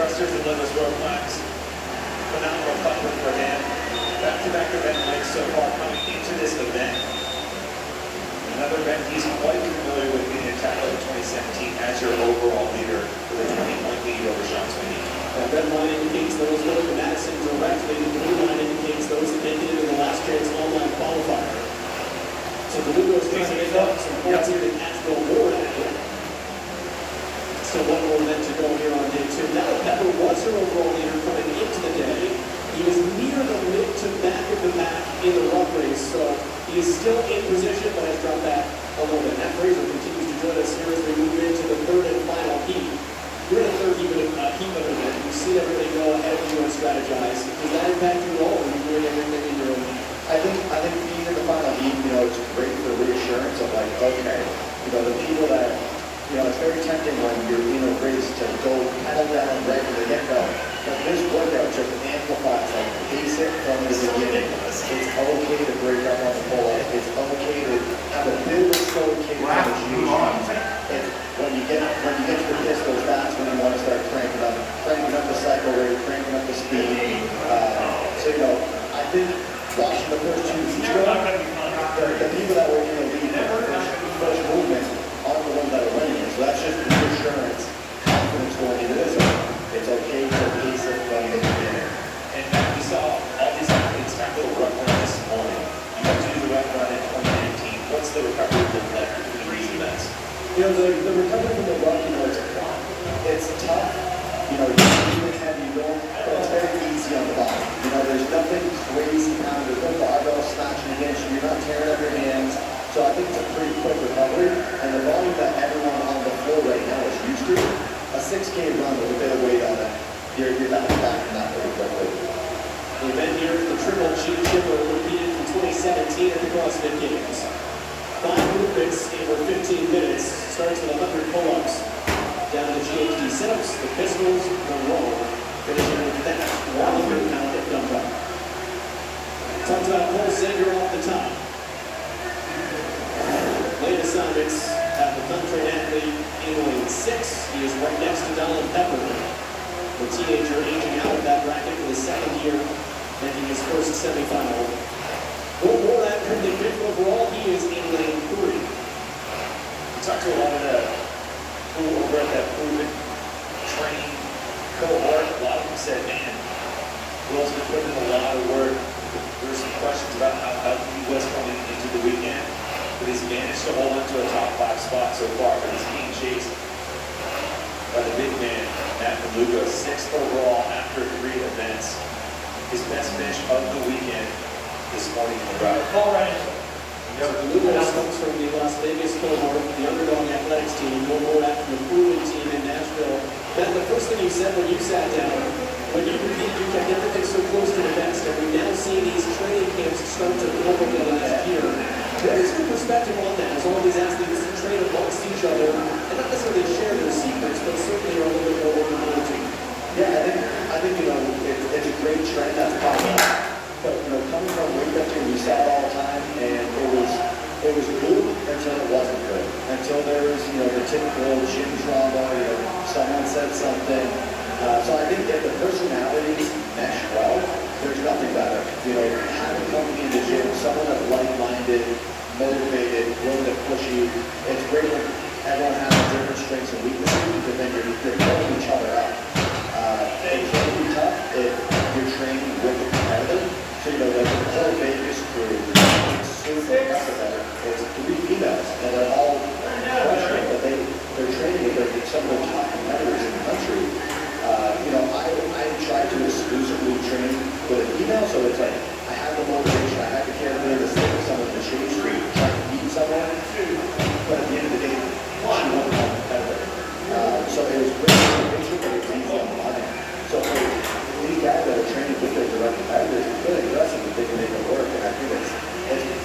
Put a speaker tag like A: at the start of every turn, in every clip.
A: thrusters and limits world class. Phenomenal puzzle for him. Back-to-back event wins so far coming into this event. Another event he's quite familiar with being in Calorie 2017 as your overall leader with a 20-point lead over Sean Sweeney.
B: The red line indicates those going to Madison directly. The blue line indicates those that make it in the last chance online qualifier. So the Lugo's trying to make up some points here to Nashville more at it. Still one more event to go here on day 2. Now Pepper was her overall leader coming into the day. He was near the mid to back of the pack in the rough race, so he is still in position, but has dropped back a little bit. Matt Fraser continues to join us here as we move into the third and final heat. You're in a third heat of an event. You've seen everybody go ahead of you and strategize. Does that impact you at all, or are you doing everything in your own heat?
C: I think being in the final heat, it's great for reassurance of like, okay, the people that, it's very tempting when you're in a race to go pedal down right from the get-go. But this workout just amplifies, like, pace it from the beginning. It's okay to break up on the pull-up. It's okay to have a bit of a slow cadence on the G. When you get to the pistols, that's when you want to start cranking up the cycle rate, cranking up the speed. I think watching the first 2 heats, the people that were in the lead for the first movement are the ones that are winning. So that's just reassurance, confidence going into this. It's okay to pace it from the beginning.
A: In fact, we saw all these athletes tackle the run run this morning. You have to do the run run in 2019. What's the recovery look like between these events?
B: The recovery from the run,
C: it's tough. You're doing heavy, but it's very easy on the body. There's nothing crazy now. There's no barbell snatching against you. You're not tearing up your hands. So I think it's a pretty quick recovery. And the volume that everyone on the floor right now is used to, a 6K run with a bit of weight on it, you're not back from that very quickly.
B: The event here is the Triple G Chipper repeated from 2017 at the CrossFit Games. 5 movements over 15 minutes. Starts with 100 pull-ups. Down to GHD sit-ups, the pistols, the row. Finishing with that 100-pound hip dumbbell. Talks about Cole Sager off the top. Lane assignments have the country athlete in lane 6. He is right next to Donald Pepper. The teenager aging out of that bracket for the 2nd year, making his first semifinal. Will Morat currently 5th overall. He is in lane 3.
A: We talked to a lot of the people over at that proven training cohort. A lot of them said, man, Will's been putting in a lot of work. There were some questions about how healthy he was coming into the weekend. But he's managed to hold on to a top 5 spot so far, but he's being chased by the big man, Matt Lugo, 6th overall after 3 events. His best finish of the weekend this morning in the ride.
B: All right. So Lugo comes from the Las Vegas cohort, the underdog athletics team, no more after the proven team in Nashville. Matt, the first thing you said when you sat down, when you competed, you kept everything so close to the best, and we now see these training camps start to build over the last year. What is your perspective on that, as all these athletes train amongst each other, and not necessarily share their secrets, but certainly are a little bit more open to?
C: Yeah, I think it's a great trend that's popping up. But coming from weightlifting, we saw it all the time, and it was good until it wasn't good. Until there was the typical gym drama, someone said something. So I think if the personalities mesh well, there's nothing better. Having company in the gym, someone that's like-minded, motivated, willing to push you. It's great when everyone has different strengths and weaknesses, because then you're pulling each other up. It can be tough if you're training with a competitor. So the whole Vegas crew is super impressive. It's 3 females, and they're all frustrated, but they're training with some of the top competitors in the country. I try to exclusively train with a female, so it's like I have the motivation, I have the capability to stay with someone in the shade street, try to beat someone, but at the end of the day, she wasn't a competitor. So it was great motivation, but it's easy on the line. So for these guys that are training with their direct competitors, it's really impressive that they can make it work, and I think it's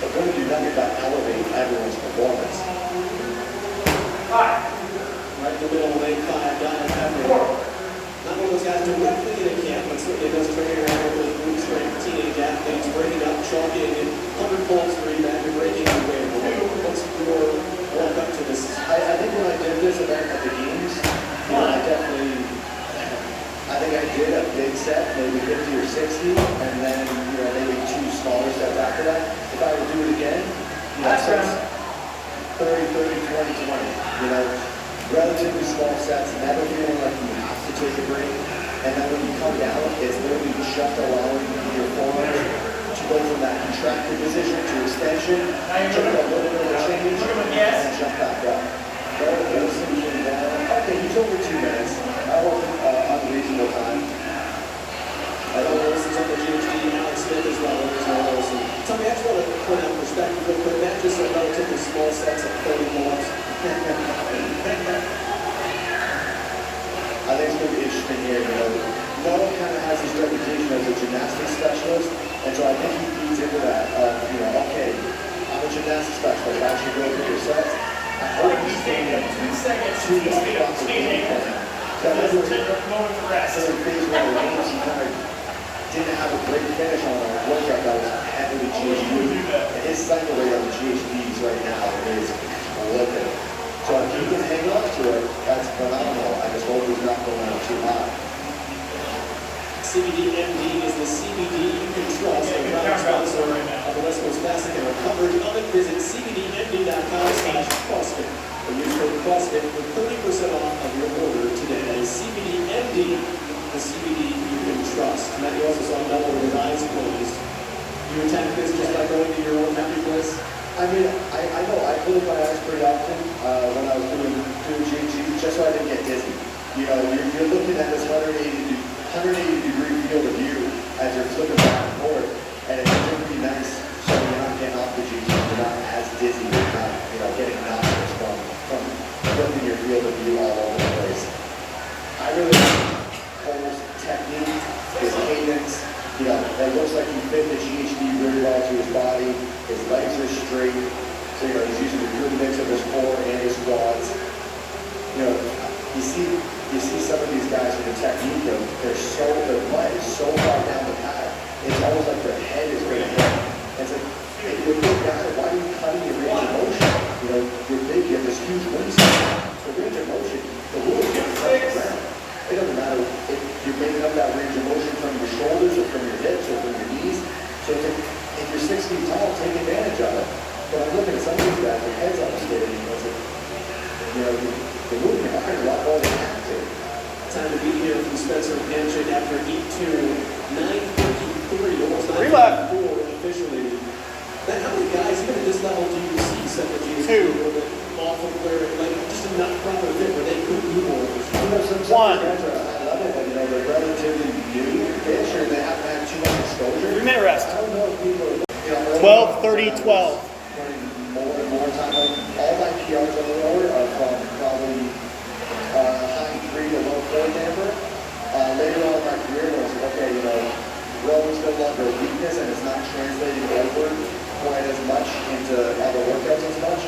C: going to do nothing but elevate everyone's performance.
B: Right in the middle of lane 5, Donald Pepper. Not one of those guys directly in a camp, but certainly does train around with those group strength teenage athletes.
C: 60, and then, maybe 2 smaller sets after that. If I would do it again,
A: Last
C: sets,
A: round.
C: 30, 20, 20. Relatively small sets, never feeling like you have to take a break. And then when you come down, it's literally just allowing your forearms to go from that contracted position to extension, take a little bit of a change, and jump back up. Go down. Okay, he's over 2 minutes. That wasn't unreasonable time.
B: I don't know, listen to the GHD, Alex Smith as well, there's no Wilson. Tommy, I just want to point out perspective real quick, that just a relatively small sets of 30 pull-ups.
C: I think it's going to be interesting here. Noah kind of has his reputation as a gymnastics specialist, and so I think he feeds into that. Okay, I'm a gymnastics specialist. I should go through your sets. I hope he's staying up 2 seconds. 2 minutes. That was a moment for rest. In phase 1 of the games, he kind of didn't have a great finish on a workout that was heavily GHD. And his cycle rate on the GHDs right now is livid. So if he can hang on to it, that's phenomenal. I just hope he's not going out too high.
B: CBD MD is the CBD you can trust. The proud sponsor of the West Coast Classic and our coverage of it. Visit cbdmd.com/CrossFit. And use code CrossFit for 30% off of your order today. That is CBD MD, the CBD you can trust. Matt, you also saw Medball with his eyes closed. You attack this just by going to your own happy place?
C: I mean, I know I close my eyes pretty often when I was doing GHD, just so I didn't get dizzy. You're looking at this 180-degree field of view as you're flipping back and forth, and it's going to be nice so you're not getting off the GHD, you're not as dizzy, you're not, getting nauseous from flipping your field of view all over the place. I really like Cole's technique, his cadence. It looks like he fit the GHD really well to his body. His legs are straight. So, he's using a good mix of his core and his quads. You see some of these guys with the technique, their butt is so far down the pad, it's almost like their head is going to hit. It's like, if you're a big guy, why are you cutting your range of motion? You're big, you have this huge wingspan. So range of motion, the rules get cut around. It doesn't matter if you're making up that range of motion from your shoulders or from your hips or from your knees. So if you're 6 feet tall, take advantage of it. But I'm looking at some of these guys, their heads almost getting, they're moving behind a lot more than they have to.
B: Time to be here from Spencer and Handshake after Heat 2, 9:53, almost 9:54 officially. Man, how many guys, even at this level, do you see set the GHD a little bit off of where, just enough proper fit where they could do more?
C: Some guys are at a high level, but they're relatively new-ish, or they haven't had too much exposure.
D: 3-minute rest.
C: I don't know if people are
D: 12, 30, 12.
C: running more and more time. All my PRs on the rower are from probably high 3 to low 4 damper. Later on in my career, I was like, okay, rowing's no longer a weakness and it's not translating over quite as much into other workouts as much.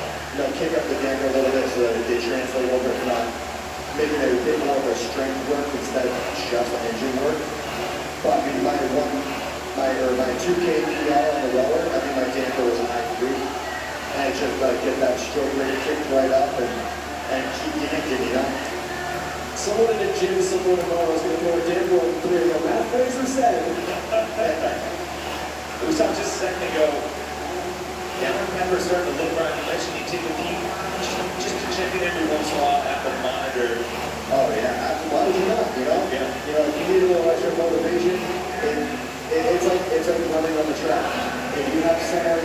C: Kick up the damper a little bit so that they translate over, if not making it a bit more of a strength work instead of just engine work. But my 2K PR on the rower, I think my damper was a high 3. And it's just get that stroke rate kicked right up and keep yanking,
B: Someone in a gym, someone tomorrow is going to throw a damper on 3 of them. Matt Fraser said.
A: We talked just a second ago. Yeah, I remember starting to look around. You mentioned you take a peek, just to check in every once in a while at the monitor.
C: Oh yeah, why would you not?
A: Yeah.
C: If you need a little extra motivation, it's like running on the track. If you have someone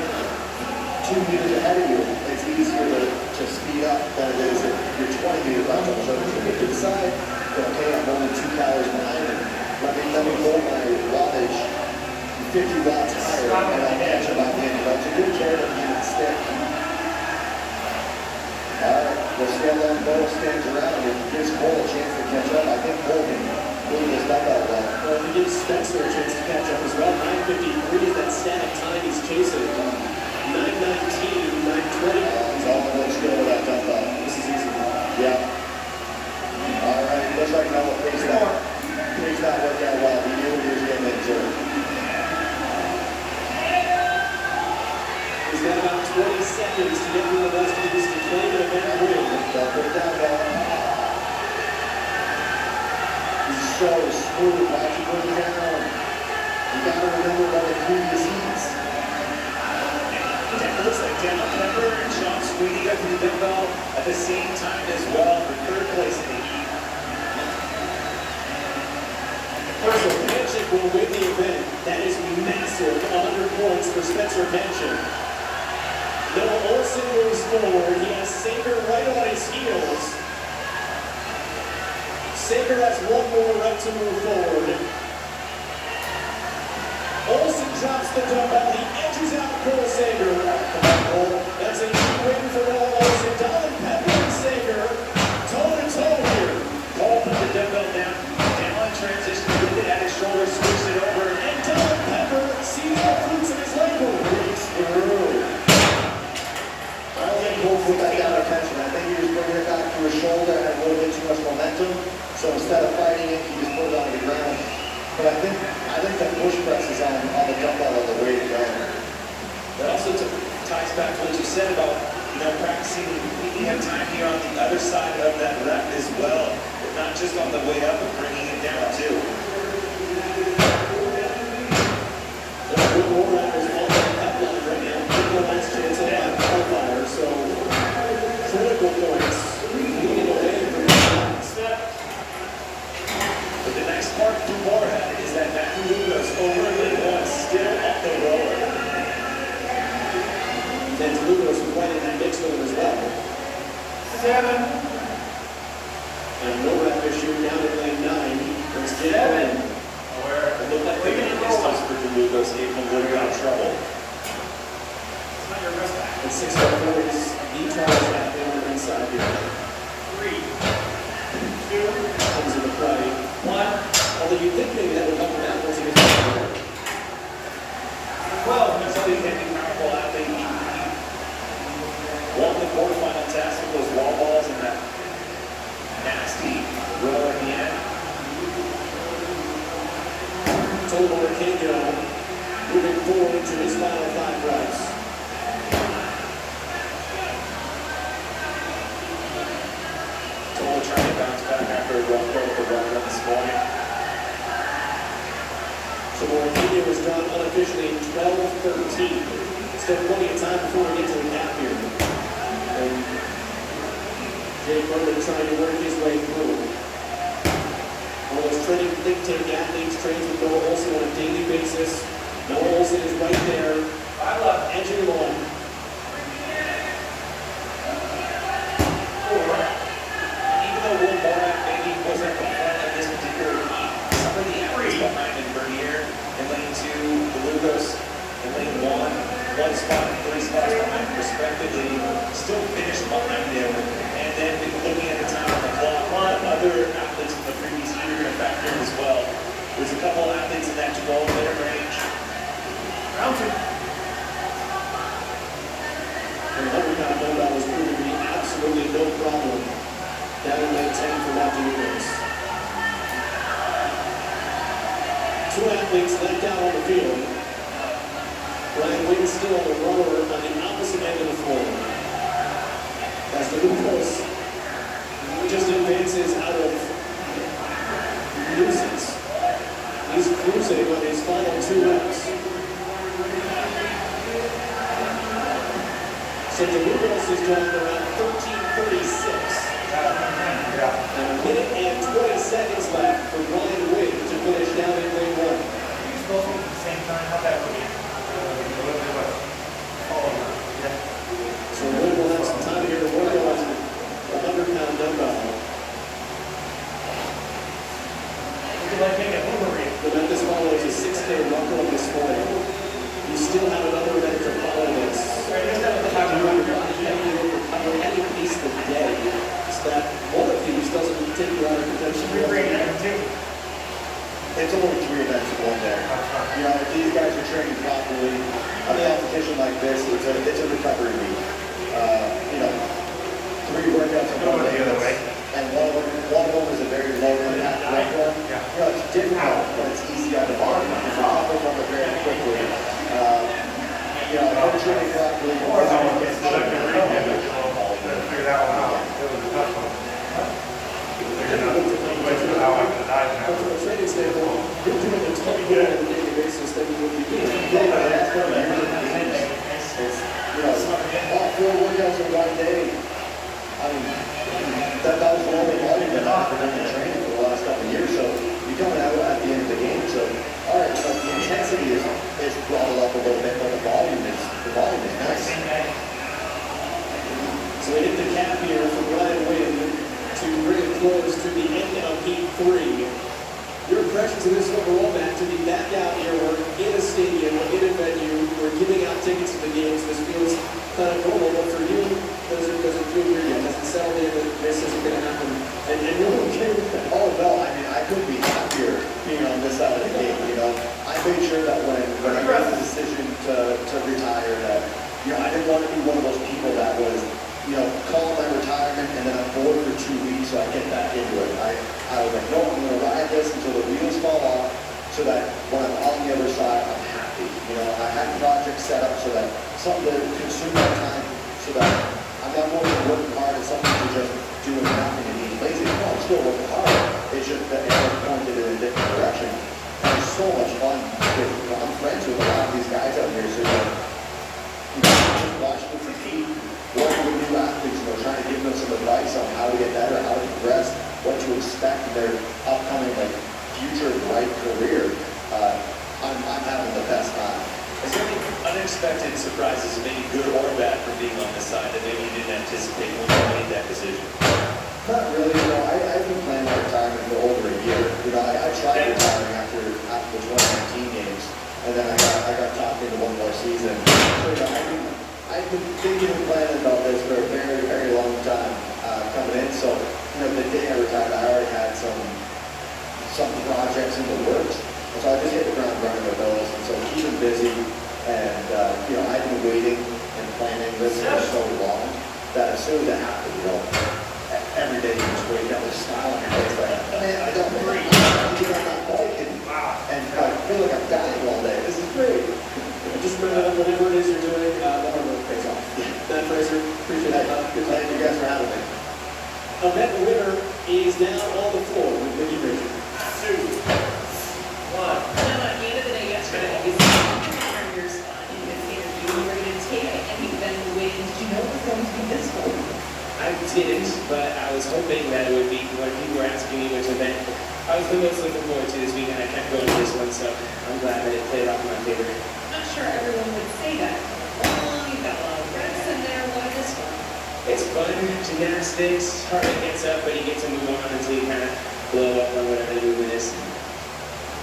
C: 2 meters ahead of you, it's easier to speed up than it is if you're 20 meters up. So if you get to the side, okay, I'm only 2 calories behind him. Let me hold my wattage 50 watts higher, and I'll catch him by the end. It's a good carrot if you can stick. All right, we'll stand on both stands around. It gives Cole a chance to catch up. I think Cole can move this back out well.
B: Well, if he gives Spencer a chance to catch up as well, 9:53 is that static time he's chasing. 9:19, 9:20.
C: It's all in let's go with that dumbbell.
B: This is easy.
C: Yeah. All right, looks like Noah paced that workout well. He knew he was getting into it.
B: He's got about 20 seconds to get through the rest of this to claim an event win.
C: Don't put it down, Noah. He's so smooth. Why don't you put it down? He previous heats.
A: It looks like Daniel Pepper and Sean Sweeney up to the dumbbell at the same time as well for third place in the heat.
B: So Panchik will win the event. That is massive. 100 points for Spencer Panchik. Noah Olson moves forward. He has Sager right on his heels. Sager has one more rep to move forward. Olson drops the dumbbell. He edges out Cole Sager. That's a key win for Noah Olson. Donald Pepper and Sager toe-to-toe here.
A: Paul put the dumbbell down. Down transition with it at his shoulder, switched it over.
B: And Donald Pepper sees the fruits of his labor.
C: Breaks through. I don't think Cole put that down attention. I think he was bringing it back to his shoulder and had a little bit too much momentum. So instead of fighting it, he just put it on the ground. But I think that push press is on the dumbbell on the way to go.
A: That also ties back to what you said about, practicing. We have time here on the other side of that rep as well, not just on the way up, but bringing it down too.
B: Good more rappers all on the top line right now. People last chance at that qualifier, so critical points. Leading away from the shots.
A: But the next part for Moorhead is that Matthew Lucas over lane one, still up the road.
B: And Lucas was right in that mix with him as well.
D: 7.
B: And no rap issue down in lane 9. There's Jim Owen.
A: It looked like the distance for Lucas gave him a little bit of trouble.
B: And 604 is the charge back on the inside here.
D: 3, 2,
B: Comes into play.
D: 1.
B: Although you'd think maybe that would help him out once he gets back there.
A: 12, he's a big, heavy, powerful athlete. He won the quarterfinal test with those wall balls and that nasty roll at the end.
B: Total Arcadio moving forward to his final 5 reps.
A: Total trying to bounce back after a rough go with the run this morning.
B: So Arcadio was done unofficially in 12:13. Still plenty of time before we get to the gap here. And Jake Berman trying to work his way through. One of those training think tank athletes trains with Noah Olson on a daily basis. Noah Olson is right there, edging him on.
A: 4. Even though Will Morak maybe wasn't at the front of this particular heat, some of the athletes behind him, Bernier in lane 2, DeLugos in lane 1, 1 spot and 3 spots behind him respectively, still finished behind him. And then looking at the time on the clock, other athletes from the previous heat are going to factor in as well. There's a couple athletes in that 12-minute range.
D: Round 2.
B: And another kind of dumbbell was proven to be absolutely no problem down in lane 10 for Matthew Lucas. 2 athletes left out on the field. Ryan Wynn still on the rower on the opposite end of the floor. As the Lucas just advances out of nuisance. He's cruising on his final 2 reps. So DeLugos is done around 13:36. And a minute and 20 seconds left for Ryan Wynn to finish down in lane 1.
D: You're supposed to be at the same time. How'd that look?
B: So Wynn will have some time here to work on the 100-pound dumbbell.
D: Would you like making a boomerang?
B: The Memphis follows a 6K walk-up this morning. You still have another event to follow this.
D: Right, just have a
B: How do you recover any piece of the day so that one of these doesn't take you out of contention?
D: bring it up too.
C: It's only 3 events in one day. If these guys are training properly, a competition like this, it's a recovery week. 3 workouts in one day. And one of them is a very low impact workout. It's difficult, but it's easy on the body. If you recover from it very quickly, if you're training properly,
E: Figure that one out. It was a tough one.
B: But from a training standpoint, you're doing a ton more on a daily basis than you would be doing. the end of Heat 3. Your impressions of this overall match, to be back out here, we're in a stadium, in a venue, we're giving out tickets to the games. This feels kind of normal, but for you, does it feel weird yet? Does it settle in that this isn't going to happen? And you're okay with that?
C: Oh, no, I mean, I couldn't be happier being on this side of the game, you know. I made sure that when I made the decision to retire, that, you know, I didn't want to be one of those people that was, you know, call my retirement and then I'm bored for 2 weeks so I get back into it. I was like, no, I'm going to ride this until the wheels fall off so that when I'm on the other side, I'm happy. You know, I had projects set up so that something to consume my time so that I'm not more than working hard and something to just doing nothing and being lazy. No, I'm still working hard. It's just that it's pointed in a different direction. And it's so much fun because, you know, I'm friends with a lot of these guys out here, so you know, just watching them compete, working with new athletes, you know, trying to give them some advice on how to get better, how to progress, what to expect in their upcoming, like, future bright career. I'm having the best time.
A: Is there any unexpected surprises, maybe good or bad, from being on this side that maybe you didn't anticipate when you made that decision?
C: Not really, you know, I've been planning my retirement for over a year. You know, I tried retiring after the 2019 games, and then I got talked into one more season. So, you know, I've been thinking and planning about this for a very, very long time coming in. So, you know, the day I retired, I already had some projects in the works. And so I just hit the ground running with those. And so keeping busy, and, you know, I've been waiting and planning this for so long that as soon as it happened, you know, every day you just wake up with a smile on your face like, man, I don't know, I'm get on that bike and I feel like I'm dying all day. This is great.
B: Just remember that whatever it is you're doing, the hard work pays off. Matt Fraser, appreciate that.
C: Good thank you guys for having me.
B: Met the winner is now on the floor with Mickey Fraser.
A: 2, 1.
F: At the end of the day yesterday, you said your spot in this interview, you were going to take it and you've been win. Did you know it was going to be this one?
G: I didn't, but I was hoping that it would be when people were asking me which event I was the most looking forward to this weekend. I kept going to this one, so I'm glad that it played off in my favor.
F: I'm not sure everyone would say that. Oh, you've got a lot of reps in there. Why this one?
G: It's fun, gymnastics, heart rate gets up, but you get to move on until you kind of blow up on whatever the movement is.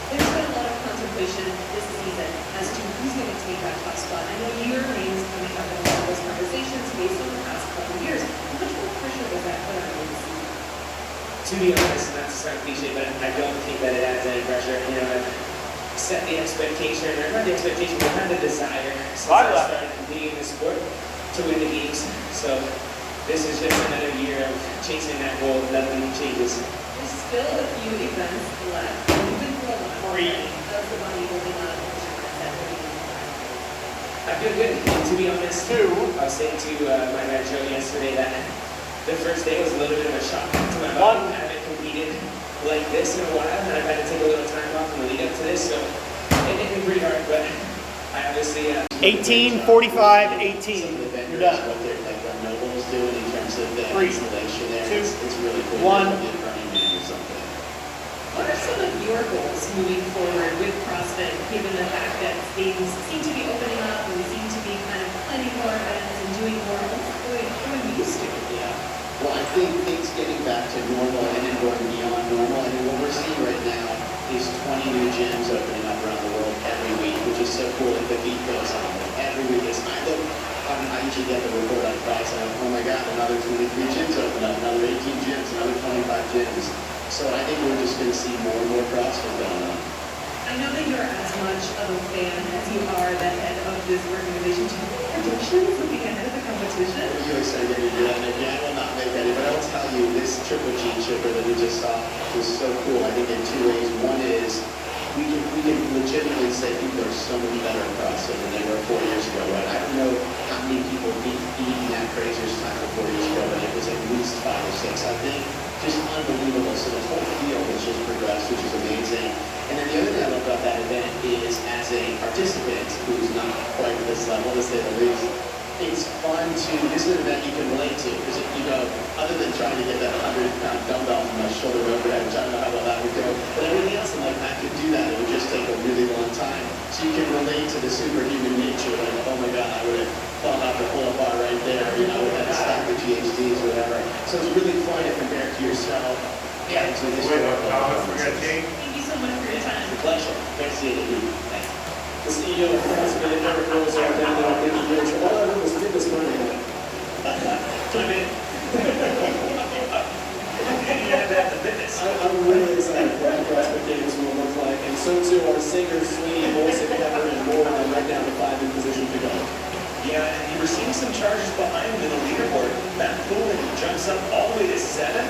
F: There's been a lot of contemplation this season as to who's going to take that top spot. I know your name's coming up in a lot of those conversations based on the past couple of years. How much more pressure was that put on you this season?
G: To be honest, not to sound cliche, but I don't think that it adds any pressure. You know, I've set the expectation, or not the expectation, but kind of the desire since I started competing in the sport to win the games. So this is just another year of chasing that goal. Nothing changes.
F: There's still a few events left. You've been through a lot. How's the body holding on to your mindset?
G: I feel good. And to be honest, I was saying to my guy Joe yesterday that the first day was a little bit of a shock to my body. I haven't competed like this in a while, and I've had to take a little time off in the lead up to this, so it hit me pretty hard, but I obviously...
D: 18, 45, 18.
H: Some of the vendors,
D: You're done.
H: what they're like, what Medball's doing in terms of the
D: 3,
H: installation there,
D: 2,
H: it's really cool.
D: 1.
H: Like Running Man or something.
F: What are some of your goals moving forward with CrossFit, given the fact that things seem to be opening up and we seem to be kind of planning more events and doing more than we used to?
H: Yeah. Well, I think things getting back to normal and then going beyond normal. I mean, what we're seeing right now is 20 new gyms opening up around the world every week, which is so cool. Like the beat goes on. Like every week is, I usually get the report on Friday, and I'm like, oh my God, another 23 gyms open up, another 18 gyms, another 25 gyms. So I think we're just going to see more and more CrossFit going on.
F: I know that you're as much of a fan as you are the head of this organization. Do you have any predictions looking ahead of the competition?
H: Are you excited to do that? Again, I will not make any, but I will tell you, this Triple G chipper that we just saw was so cool. I think in 2 ways. One is, we can legitimately say people are so much better at CrossFit than they were 4 years ago, right? I don't know how many people beat that Crazier's time 4 years ago, but it was at least 5 or 6, I think. Just unbelievable. So the whole field has just progressed, which is amazing. And then the other thing I love about that event is, as a participant who's not quite at this level, to say the least, it's fun to, this is an event you can relate to, because if you go, other than trying to get that 100-pound dumbbell from my shoulder overhead, which I don't know how well that would go, but everything else in life, I could do that. It would just take a really long time. So you can relate to the superhuman nature, like, oh my God, I would have fallen off the pull-up bar right there, you know, we had to stack the GHDs or whatever. So it's really fun to compare to yourself. add to this.
E: Wait, Thomas, we're gonna take.
F: Thank you so much for your time.
H: Pleasure. Thanks to you. Thanks.
B: The CEO of CrossFit never knows our down there. Thank you very much. All I heard was fitness money.
A: I'm in. You had that in the fitness.
B: I'm really excited for what the CrossFit Games will look like, and so too are Singer, Sweeney, Bolsick, Pepper, and more, and right down to 5 in position to go.
A: Yeah, and you were seeing some charges behind him in the leaderboard. Matt Poolin jumps up all the way to 7.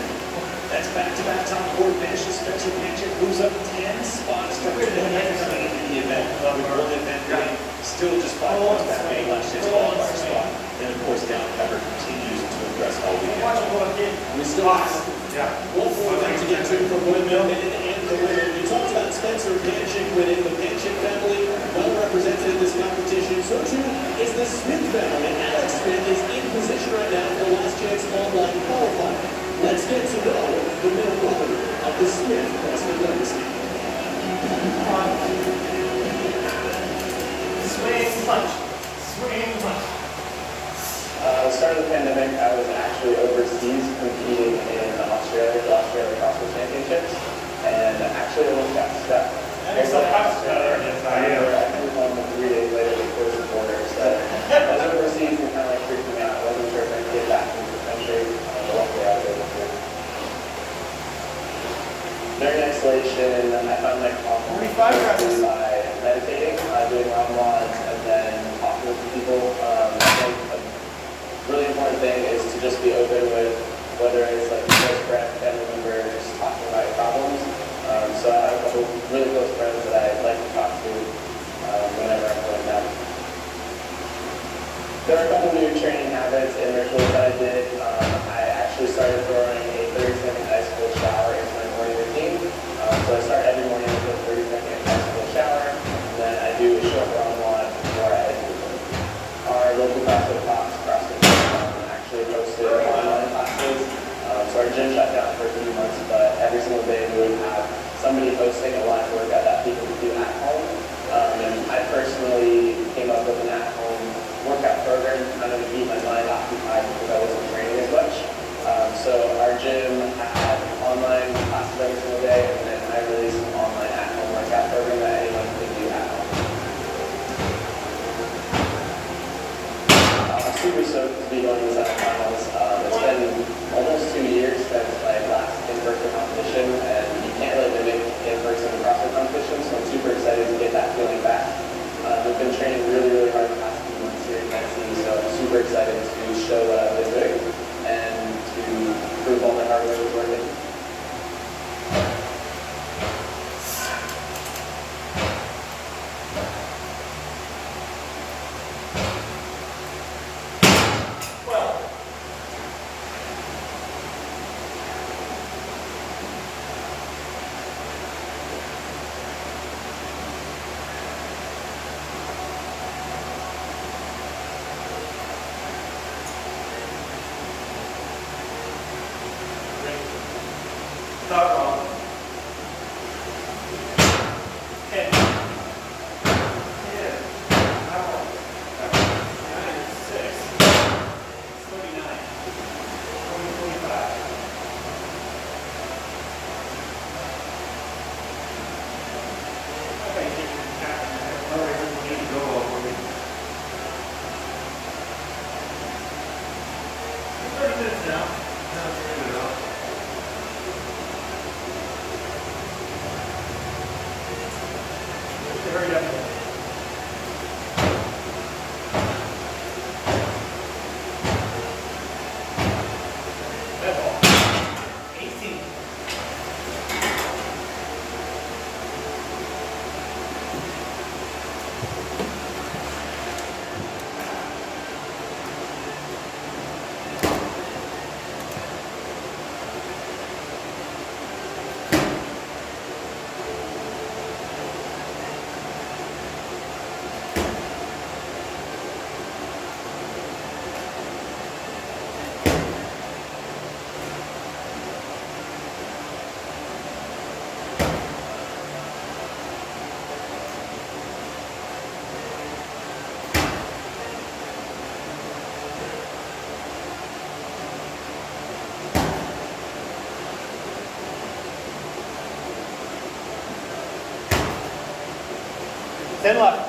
A: That's back-to-back top 4 finishes. Spencer Panchik moves up 10 spots to 29 in the event. With one event winning, still just 5 points back from last year's qualifier spot. And of course, down Pepper continues to impress all weekend.
B: We still have
E: Yeah.
B: one more event to get to for both men and the women. We talked about Spencer Panchik within the Panchik family, well represented in this competition. So too is the Smith family. And Alex Smith is in position right now for the last chance online qualifier. Let's get to know the middle brother of the Smith CrossFit legacy.
D: Swing punch. Swing punch.
I: The start of the pandemic, I was actually overseas competing in Australia, the Australia CrossFit Championships, and actually almost got stuck.
D: That makes a lot of sense.
E: Yes, I am.
I: I flew home 3 days later they closed the border, so I was overseas and kind of like freaking out. I wasn't sure if I could get back into the country, but luckily I was able to. During isolation, I found my confidence
D: 45 grams.
I: by meditating, doing long walks, and then talking with people. I think a really important thing is to just be open with whether it's like a close friend, family member, just talking about your problems. So I have a couple really close friends that I like to talk to whenever I'm feeling down. There are a couple new training habits and rituals that I did. I actually started throwing a 30-second ice cold shower into my morning routine. So I start every morning with a 30-second ice cold shower, and then I do a short run walk before I head to the gym. Our local CrossFit Hobbs CrossFit actually hosted online classes. So our gym shut down for a few months, but every single day we would have somebody hosting a live workout that people could do at home. And I personally came up with an at-home workout program to kind of keep my mind occupied because I wasn't training as much. So our gym had online classes every single day, and then I released an online at-home workout program that anyone could do at home. I'm super stoked to be going to the semifinals. It's been almost 2 years since my last in-person competition, and you can't really mimic in-person CrossFit competition, so I'm super excited to get that feeling back. We've been training really hard the past few months here in Tennessee, so I'm super excited to show what I've been doing and to prove all my hard work is working.
D: 10 left.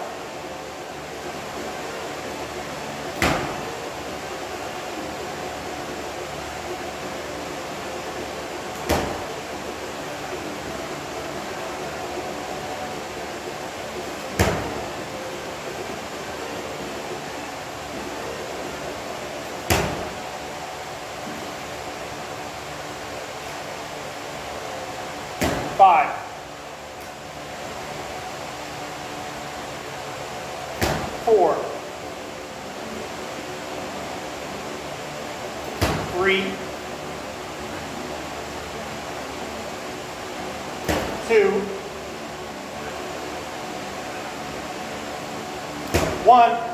D: Five. 4. 3. 2. 1.